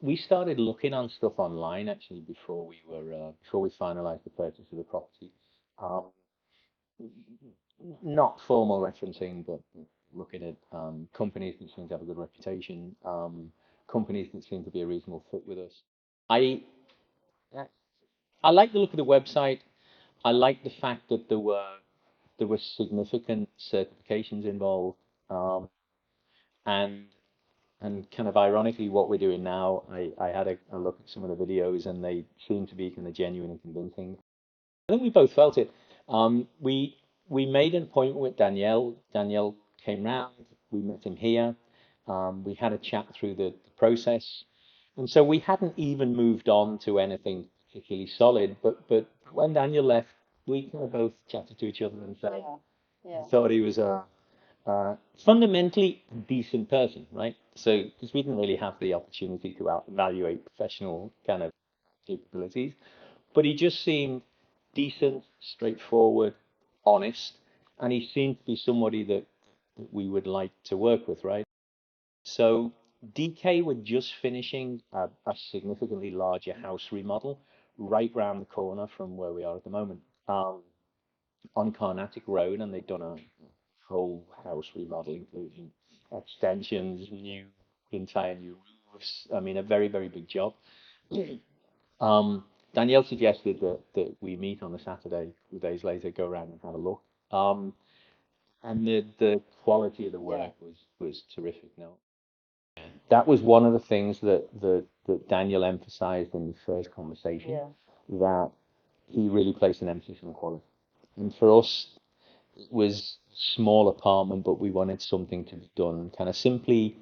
we started looking on stuff online actually before we finalized the purchase of the property. Um, Not formal referencing, but looking at companies that seem to have a good reputation, companies that seem to be a reasonable fit with us. I I like the look of the website. I like the fact that there were significant certifications involved, um, and kind of ironically, what we're doing now, I had a look at some of the videos, and they seem to be kind of genuine and convincing. I think we both felt it. We made an appointment with Danielle. Danielle came round. We met him here. We had a chat through the process, and so we hadn't even moved on to anything particularly solid. But when Daniel left, we kind of both chatted to each other and said, Yeah, I yeah, thought he was a fundamentally decent person, right? So because we didn't really have the opportunity to out evaluate professional kind of capabilities, but he just seemed decent, straightforward, honest, and he seemed to be somebody that we would like to work with, right? So DK were just finishing a significantly larger house remodel right round the corner from where we are at the moment, on Carnatic Road, and they'd done a whole house remodel, including extensions, entire new roofs. I mean, a very, very big job. Um, Danielle suggested that we meet on a Saturday, a few days later, go around and have a look. And the quality of the yeah, work was terrific. No, that was one of the things that Daniel emphasized in the first conversation, yeah, that he really placed an emphasis on quality. And for us, it was small apartment, but we wanted something to be done kind of simply,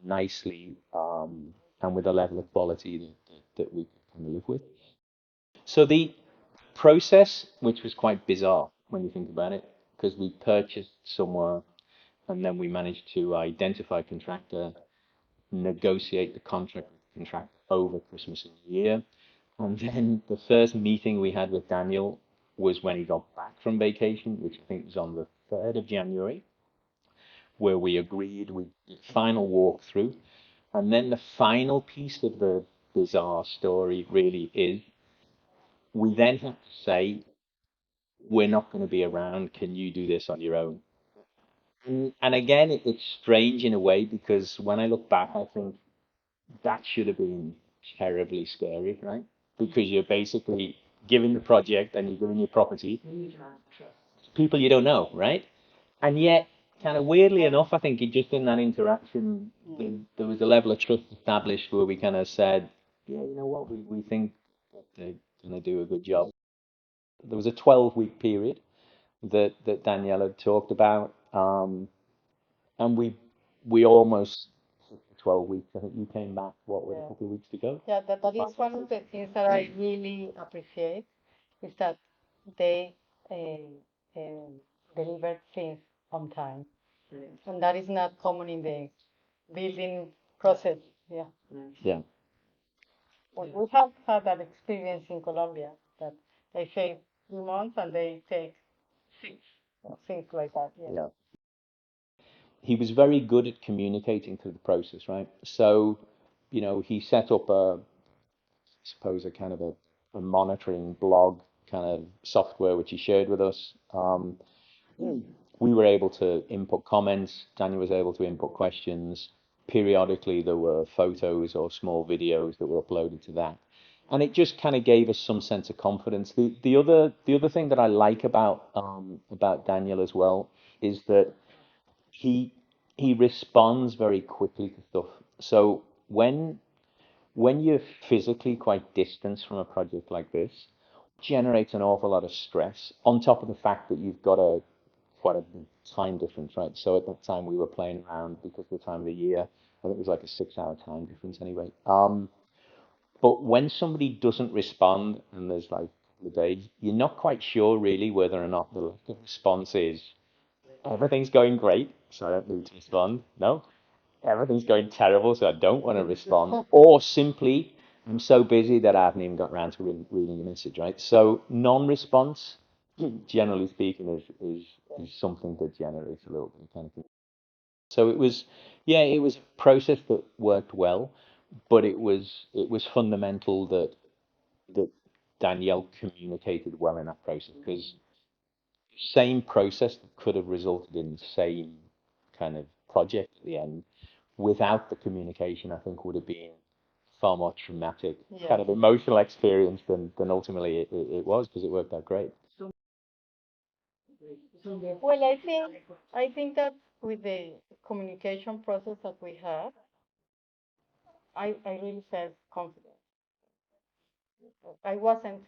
nicely, and with a level of quality that we could kind of live with. So the process, which was quite bizarre when you think about it, because we purchased somewhere and then we managed to identify a contractor, negotiate the contract with the contractor over Christmas and New Year. And then the first meeting we had with Daniel was when he got back from vacation, which I think was on the 3rd of January, where we agreed we final walkthrough. And then the final piece of the bizarre story really is we then have to say, we're not going to be around. Can you do this on your own? And again, it's strange in a way because when I look back, I think that should have been terribly scary, right? Because you're basically giving the project and you're giving your property to people you don't know, right? And yet, kind of weirdly enough, I think it just in that interaction, there was a level of trust established where we kind of said, yeah, you know what, we think that they're going to do a good job. There was a 12-week period that Danielle had talked about, and we almost 12 weeks. I think you came back, what, with a yeah. couple of weeks to go? Yeah, that is one of the things that I really appreciate is that they uh, deliver things on time, and that is not common in the building process. Yeah, Yeah. we have had that experience in Colombia that they say 3 months and they take six, things like that. Yeah, Yeah. He was very good at communicating through the process, right? So, he set up I suppose, a kind of a monitoring blog kind of software which he shared with us. We were able to input comments. Daniel was able to input questions. Periodically, there were photos or small videos that were uploaded to that, and it just kind of gave us some sense of confidence. The other thing that I like about Daniel as well is that he he responds very quickly to stuff. So when you're physically quite distant from a project like this, generates an awful lot of stress on top of the fact that you've got a quite a big time difference, right? So at that time we were playing around because of the time of the year. I think it was like a 6 hour time difference anyway. But when somebody doesn't respond and there's like the days, you're not quite sure really whether or not the response is everything's going great, so I don't need to respond. No, everything's going terrible, so I don't want to respond. Or simply, I'm so busy that I haven't even got around to reading the message, right? So non-response, generally speaking, is something that generates a little bit of kind of thing. So it was, yeah, it was a process that worked well. but it was fundamental that Danielle communicated well in that process because same process that could have resulted in the same kind of project at the end without the communication, I think would have been far more traumatic kind Yes. of emotional experience than ultimately it was because it worked out great. Well, I think that with the communication process that we had, I really felt confident. I wasn't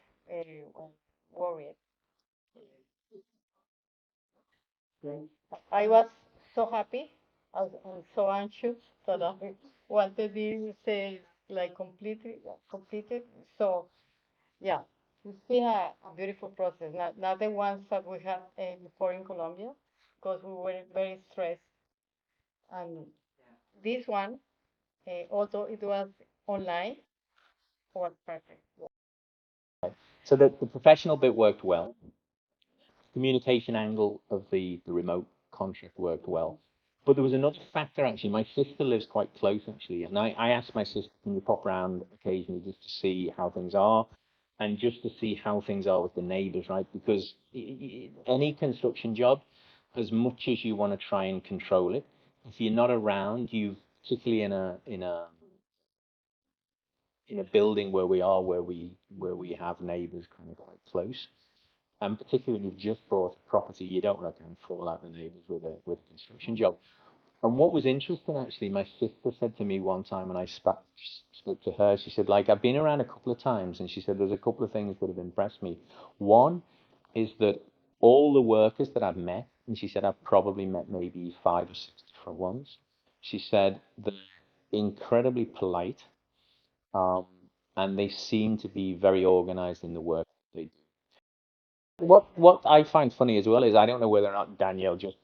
worried. I was so happy and so anxious that I wanted this like completed. So yeah, it's been a beautiful process. Not the ones that we had before in Colombia, because we were very stressed. And this one, although it was online, was perfect. So the professional bit worked well. Communication angle of the remote contract worked well. But there was another factor actually. My sister lives quite close actually, and I asked my sister, can you pop round occasionally just to see how things are, and just to see how things are with the neighbours, right? Because any construction job, as much as you want to try and control it, if you're not around, you particularly in a building where we are, where we have neighbours kind of quite close, and particularly when you've just bought a property, you don't want to kind of fall out with neighbours with a construction job. And what was interesting actually, my sister said to me one time when I spoke to her, she said, like, I've been around a couple of times, and she said there's a couple of things that have impressed me. One is that all the workers that I've met, and she said I've probably met maybe 5 or 6 different ones. She said they're incredibly polite, um, and they seem to be very organized in the work they do. What I find funny as well is I don't know whether or not Danielle just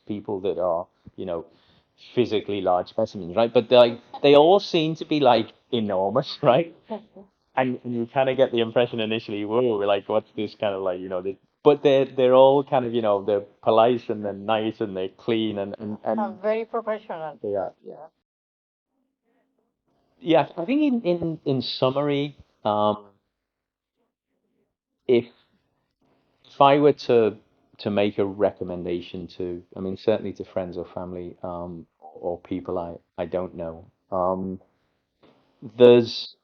people that are, you know, physically large specimens, right? But they all seem to be like enormous, right? And you kind of get the impression initially, whoa, like what's this kind of like, but they're all kind of, they're polite and they're nice and they're clean and Very professional. they are, yeah. Yeah, I think in summary, if if I were to make a recommendation to, I mean, certainly to friends or family, or people I don't know, there's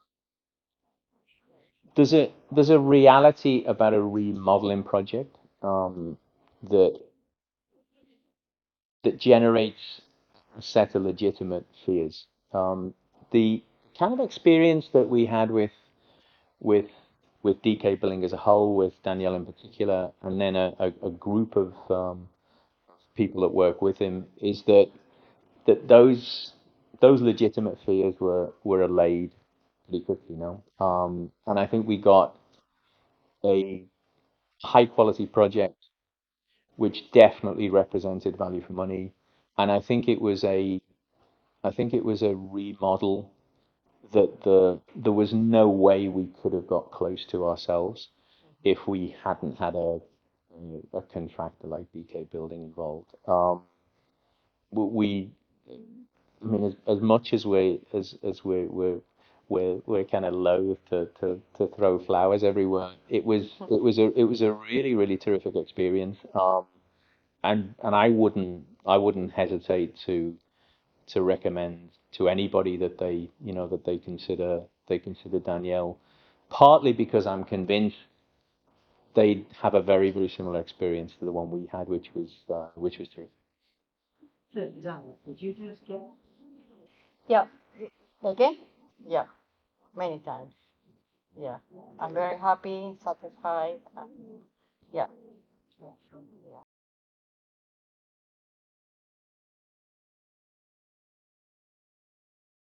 there's a reality about a remodeling project, that generates a set of legitimate fears. The kind of experience that we had with with DK Billing as a whole, with Danielle in particular, and then a group of people that work with him, is that those legitimate fears were allayed pretty quickly, and I think we got a high quality project which definitely represented value for money, and I think it was a remodel that there was no way we could have got close to ourselves if we hadn't had a contractor like DK Building involved. We I mean, as much as we're kind of loath to throw flowers everywhere, it was a really really terrific experience. And I wouldn't hesitate to recommend to anybody that they consider Danielle, partly because I'm convinced they'd have a very very similar experience to the one we had, which was terrific. Yeah. Again? Yeah. Many times. Yeah. I'm very happy, satisfied. Yeah.